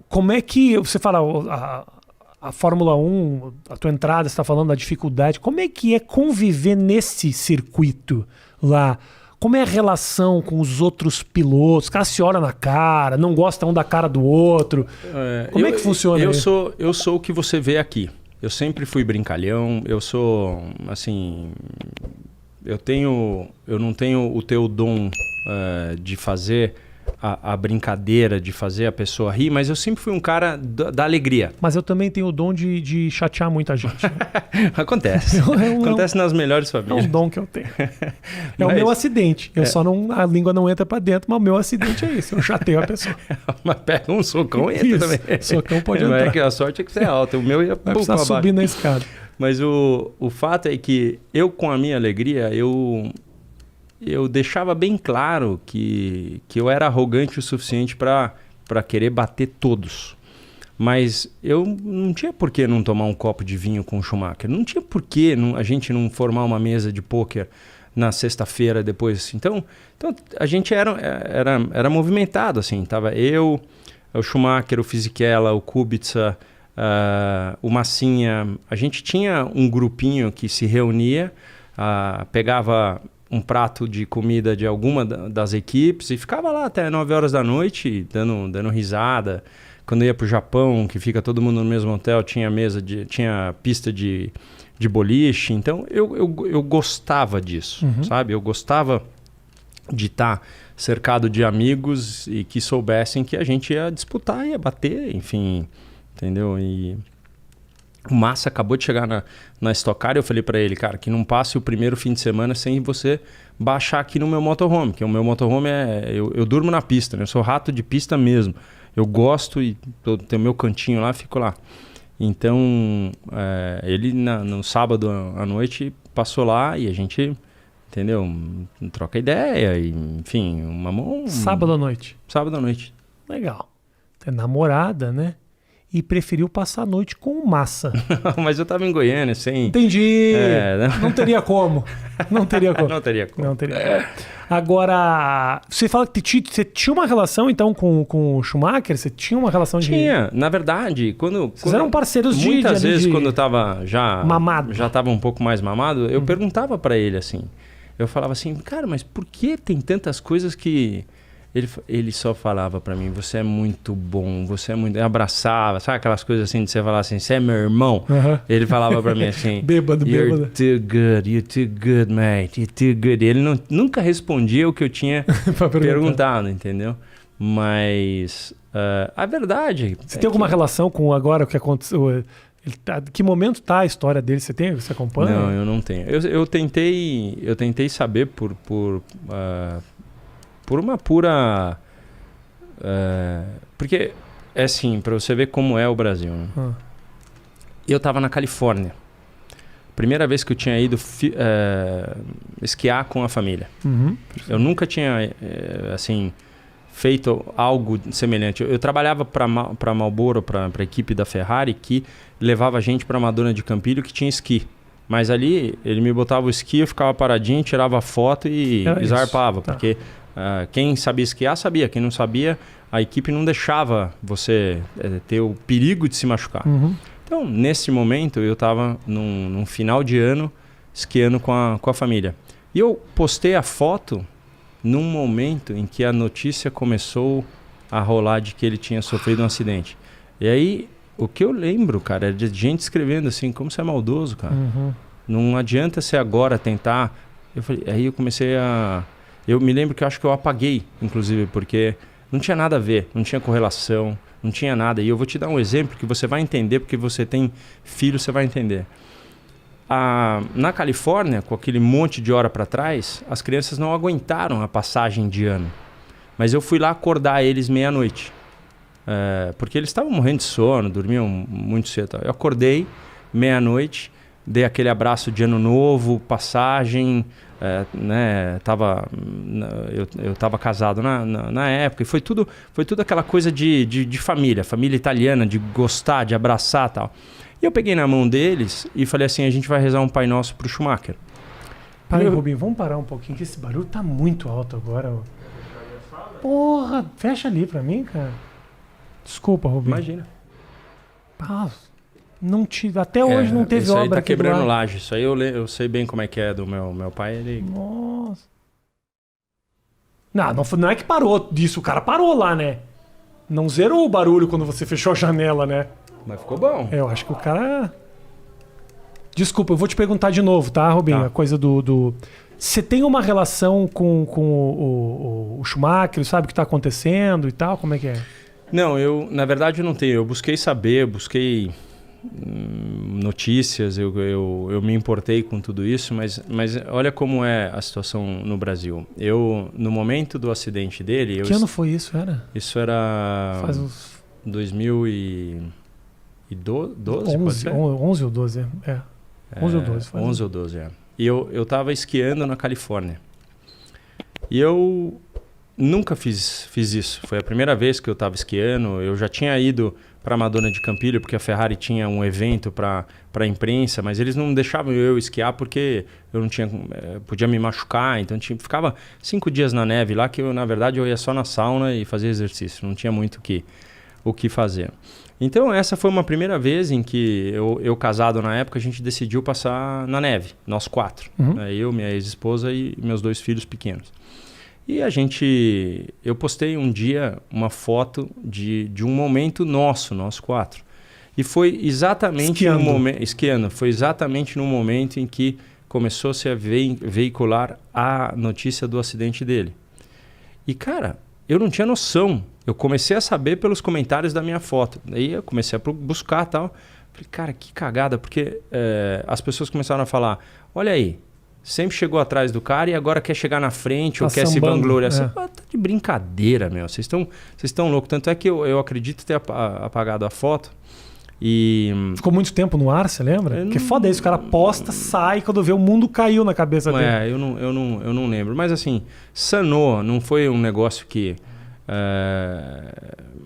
como é que você fala a Fórmula 1, a tua entrada, você está falando da dificuldade, como é que é conviver nesse circuito lá? Como é a relação com os outros pilotos? Os caras se olham na cara, não gostam um da cara do outro. Como é que funciona isso? Eu sou o que você vê aqui. Eu sempre fui brincalhão. Eu sou, assim... Eu não tenho o teu dom de fazer a brincadeira, de fazer a pessoa rir, mas eu sempre fui um cara da alegria. Mas eu também tenho o dom de chatear muita gente. Acontece. Acontece nas melhores famílias. É um dom que eu tenho. É o meu acidente. A língua não entra pra dentro, mas o meu acidente é esse. Eu chateio a pessoa. Mas pega um socão e entra também. Socão pode entrar. Mas é que a sorte é que você é alto. O meu ia vai precisar subir na escada. Mas o fato é que eu, com a minha alegria, eu deixava bem claro que eu era arrogante o suficiente para querer bater todos. Mas eu não tinha por que não tomar um copo de vinho com o Schumacher. Não tinha por que a gente não formar uma mesa de pôquer na sexta-feira depois. Então a gente era movimentado, assim. Tava eu, o Schumacher, o Fisichella, o Kubica, o Massinha. A gente tinha um grupinho que se reunia, pegava um prato de comida de alguma das equipes e ficava lá até 9 horas da noite dando risada. Quando eu ia pro Japão, que fica todo mundo no mesmo hotel, tinha pista de boliche. Então eu gostava disso, sabe? Eu gostava de estar cercado de amigos e que soubessem que a gente ia disputar, ia bater, enfim, entendeu? E o Massa acabou de chegar na Stock Car e eu falei para ele, cara, que não passe o primeiro fim de semana sem você baixar aqui no meu motorhome, que o meu motorhome eu durmo na pista, né? Eu sou rato de pista mesmo. Eu gosto e tenho meu cantinho lá, fico lá. Então, ele no sábado à noite passou lá e a gente, entendeu? Troca ideia e, enfim, Sábado à noite? Sábado à noite. Legal. É namorada, né? E preferiu passar a noite com o Massa. Mas eu tava em Goiânia, sem... Entendi. Não teria como. Não teria como. Não teria como. Agora, você fala que você tinha uma relação, então, com o Schumacher? Você tinha uma relação Tinha. Na verdade, Vocês eram parceiros muitas vezes, quando eu tava mamado. Já tava um pouco mais mamado, eu perguntava pra ele, assim... Eu falava assim, cara, mas por que tem tantas coisas que... Ele só falava pra mim, você é muito bom, você é muito... Eu abraçava, sabe aquelas coisas assim de você falar assim, você é meu irmão? Ele falava pra mim assim... bêbado. You're too good, mate, you're too good. Ele nunca respondia o que eu tinha perguntado, entendeu? Mas a verdade... Você tem alguma relação com agora o que aconteceu? Que momento tá a história dele? Você acompanha? Não, eu não tenho. Eu tentei saber por uma pura... porque, é assim, para você ver como é o Brasil, né? Eu estava na Califórnia. Primeira vez que eu tinha ido esquiar com a família. Eu nunca tinha, assim, feito algo semelhante. Eu trabalhava para Marlboro, para a equipe da Ferrari, que levava a gente para Madonna de Campilho, que tinha esqui. Mas ali, ele me botava o esqui, eu ficava paradinho, tirava foto e zarpava. Tá. Porque... quem sabia esquiar, sabia. Quem não sabia, a equipe não deixava você ter o perigo de se machucar. Então, nesse momento, eu estava num final de ano esquiando com a família. E eu postei a foto num momento em que a notícia começou a rolar de que ele tinha sofrido um acidente. E aí, o que eu lembro, cara, é de gente escrevendo assim, como você é maldoso, cara. Não adianta você agora tentar... Aí eu comecei a... Eu me lembro que eu acho que eu apaguei, inclusive, porque não tinha nada a ver, não tinha correlação, não tinha nada. E eu vou te dar um exemplo que você vai entender, porque você tem filho, você vai entender. Na Califórnia, com aquele monte de hora para trás, as crianças não aguentaram a passagem de ano. Mas eu fui lá acordar eles meia-noite. Porque eles estavam morrendo de sono, dormiam muito cedo. Eu acordei meia-noite, dei aquele abraço de ano novo, passagem... eu tava casado na época e foi tudo aquela coisa de família italiana, de gostar, de abraçar e tal. E eu peguei na mão deles e falei assim, a gente vai rezar um Pai Nosso pro Schumacher. Peraí, Rubinho, vamos parar um pouquinho, que esse barulho tá muito alto agora. Porra, fecha ali pra mim, cara. Desculpa, Rubinho. Imagina. Não tive, até hoje não teve isso obra aí tá aqui quebrando laje. Isso aí eu sei bem como é que é do meu pai. Ele... Nossa. Não é que parou disso. O cara parou lá, né? Não zerou o barulho quando você fechou a janela, né? Mas ficou bom. Eu acho que o cara... Desculpa, eu vou te perguntar de novo, tá, Rubinho? Tá. A coisa do... Você tem uma relação com o Schumacher, sabe o que tá acontecendo e tal? Como é que é? Não, na verdade eu não tenho. Eu busquei saber, busquei notícias, eu me importei com tudo isso, mas olha como é a situação no Brasil. No momento do acidente dele... Que ano foi isso, era? Isso era... Faz uns... 2012, pode ser? 11 ou 12, 11 ou 12. 11 ou 12, é. E eu tava esquiando na Califórnia. E eu nunca fiz isso. Foi a primeira vez que eu tava esquiando. Eu já tinha ido para Madonna de Campilho, porque a Ferrari tinha um evento para a imprensa, mas eles não deixavam eu esquiar porque eu não tinha... podia me machucar, então ficava 5 dias na neve lá, que na verdade eu ia só na sauna e fazer exercício. Não tinha muito o que fazer. Então essa foi uma primeira vez em que eu casado na época, a gente decidiu passar na neve, nós 4. Eu, minha ex-esposa e meus 2 filhos pequenos. E eu postei um dia uma foto de um momento nosso, nós 4. E foi exatamente no momento... Esquiando. Foi exatamente no momento em que começou-se a veicular a notícia do acidente dele. E, cara, eu não tinha noção. Eu comecei a saber pelos comentários da minha foto. Daí eu comecei a buscar e tal. Falei, cara, que cagada. Porque as pessoas começaram a falar, olha aí, sempre chegou atrás do cara e agora quer chegar na frente ou quer se vangloriar. Tá de brincadeira, meu. Vocês estão loucos. Tanto é que eu acredito ter apagado a foto. E... Ficou muito tempo no ar, você lembra? Porque foda isso, o cara posta, sai, quando vê o mundo caiu na cabeça dele. Eu não lembro. Mas assim, sanou, não foi um negócio que...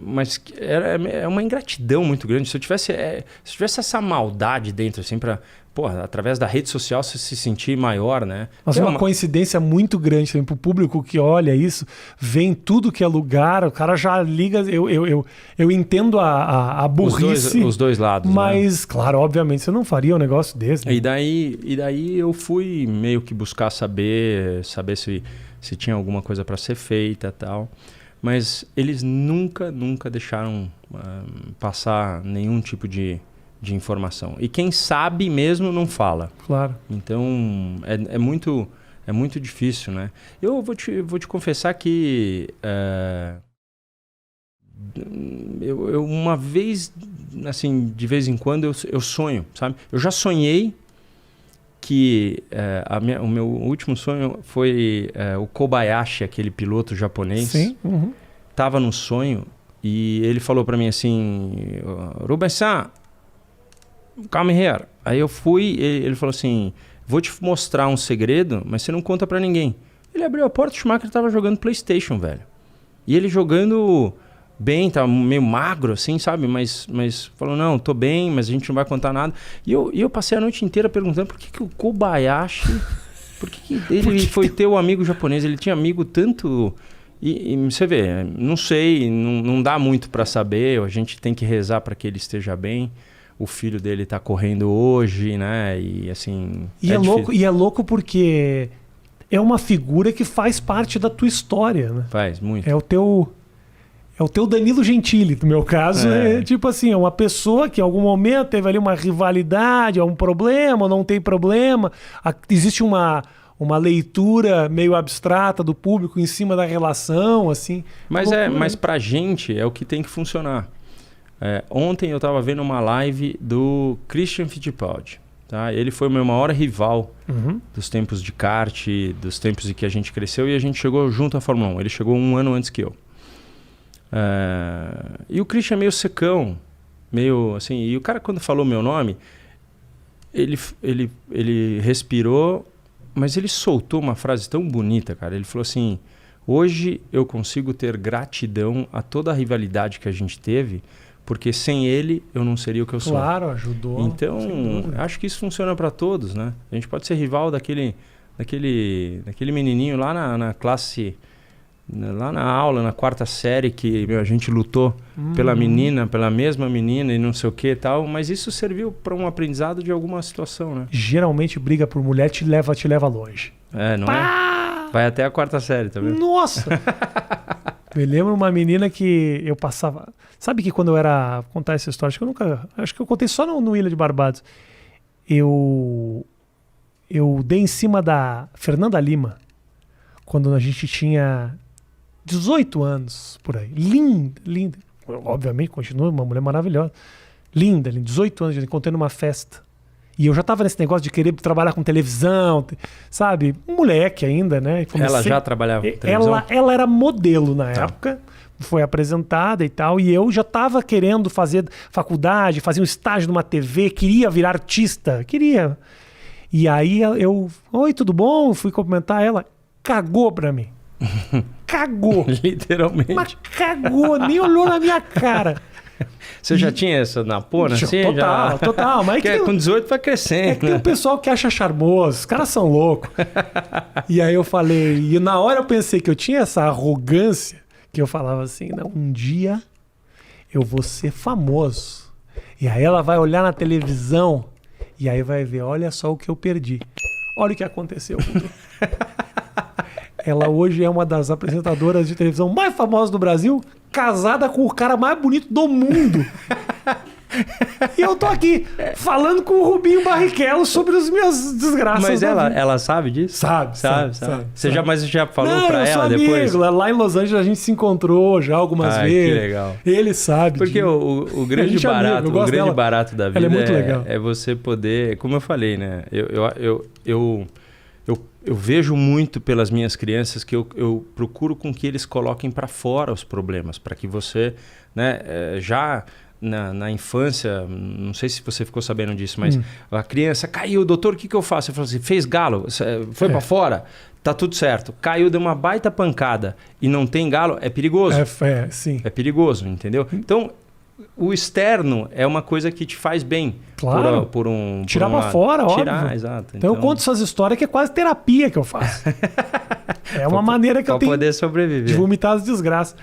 mas é uma ingratidão muito grande. Se eu tivesse essa maldade dentro, assim, através da rede social você se sentir maior, né? Mas é uma coincidência muito grande também pro público que olha isso, vê em tudo que é lugar, o cara já liga. Eu entendo a burrice. Os dois lados. Mas, né? Claro, obviamente, você não faria um negócio desse. Né? E daí eu fui meio que buscar saber se tinha alguma coisa para ser feita e tal. Mas eles nunca deixaram passar nenhum tipo de informação. E quem sabe mesmo não fala. Claro. Então, é muito difícil, né? Eu vou te confessar que eu uma vez, assim, de vez em quando, eu sonho, sabe? Eu já sonhei que o meu último sonho foi o Kobayashi, aquele piloto japonês. Sim. Tava no sonho e ele falou para mim assim, Rubens-san, come here. Aí eu fui, ele falou assim, vou te mostrar um segredo, mas você não conta para ninguém. Ele abriu a porta, o Schumacher tava jogando PlayStation, velho. E ele jogando bem, tava meio magro assim, sabe? Mas falou, não, tô bem, mas a gente não vai contar nada. E eu passei a noite inteira perguntando por que o Kobayashi... por que ele foi ter o amigo japonês? Ele tinha amigo tanto... E você vê, não sei, não dá muito para saber, a gente tem que rezar para que ele esteja bem. O filho dele tá correndo hoje, né? E assim... é louco porque é uma figura que faz parte da tua história, né? Faz, muito. É o teu Danilo Gentili, no meu caso. É tipo assim, é uma pessoa que em algum momento teve ali uma rivalidade, um problema, não tem problema. Existe uma leitura meio abstrata do público em cima da relação, assim. Mas pra gente é o que tem que funcionar. Ontem eu estava vendo uma live do Christian Fittipaldi. Tá? Ele foi o meu maior rival dos tempos de kart, dos tempos em que a gente cresceu e a gente chegou junto à Fórmula 1. Ele chegou 1 ano antes que eu. E o Christian é meio secão, meio assim... E o cara, quando falou meu nome, ele respirou, mas ele soltou uma frase tão bonita, cara. Ele falou assim, hoje eu consigo ter gratidão a toda a rivalidade que a gente teve, porque sem ele eu não seria o que eu sou. Claro, ajudou. Então, acho que isso funciona para todos, né? A gente pode ser rival daquele menininho lá na classe Lá na aula, na 4ª série, que a gente lutou pela menina, pela mesma menina e não sei o que e tal, mas isso serviu para um aprendizado de alguma situação, né? Geralmente briga por mulher te leva longe. Não é? Vai até a 4ª série, tá vendo? Nossa! Me lembro uma menina que eu passava... Sabe que quando eu era... Contar essa história, acho que eu contei só no Ilha de Barbados. Eu dei em cima da Fernanda Lima, quando a gente tinha 18 anos, por aí. Linda. Obviamente, continua uma mulher maravilhosa. Linda, 18 anos, eu encontrei numa festa. E eu já tava nesse negócio de querer trabalhar com televisão, sabe? Um moleque ainda, né? Ela já trabalhava com televisão? Ela era modelo na época, foi apresentada e tal, e eu já tava querendo fazer faculdade, fazer um estágio numa TV, queria virar artista, queria. E aí oi, tudo bom? Fui cumprimentar ela, cagou pra mim. Cagou. Literalmente. Mas cagou, nem olhou na minha cara. Você já tinha essa na pona? Assim, total. Mas com 18 vai crescendo. É que tem um pessoal que acha charmoso, os caras são loucos. E aí eu falei, e na hora eu pensei que eu tinha essa arrogância, que eu falava assim, não, um dia eu vou ser famoso. E aí ela vai olhar na televisão e aí vai ver, olha só o que eu perdi. Olha o que aconteceu. Ela hoje é uma das apresentadoras de televisão mais famosas do Brasil, casada com o cara mais bonito do mundo. E eu tô aqui falando com o Rubinho Barrichello sobre as minhas desgraças. Mas ela sabe disso? Sabe. Mas você já falou pra ela amigo. depois? Lá em Los Angeles a gente se encontrou já algumas vezes. Que legal. Ele sabe. Porque o grande barato da vida ela é muito legal. É você poder, como eu falei, né? Eu vejo muito pelas minhas crianças que eu procuro com que eles coloquem para fora os problemas, para que você, né, já na infância, não sei se você ficou sabendo disso, mas a criança caiu, doutor, o que eu faço? Eu falo assim, fez galo, foi para fora, tá tudo certo. Caiu, deu uma baita pancada e não tem galo, é perigoso. Sim. É perigoso, entendeu? Então, o externo é uma coisa que te faz bem. Claro. Tirar pra fora, óbvio. Exato. Então eu conto essas histórias que é quase terapia que eu faço. É uma maneira que eu tenho poder sobreviver. de vomitar as desgraças.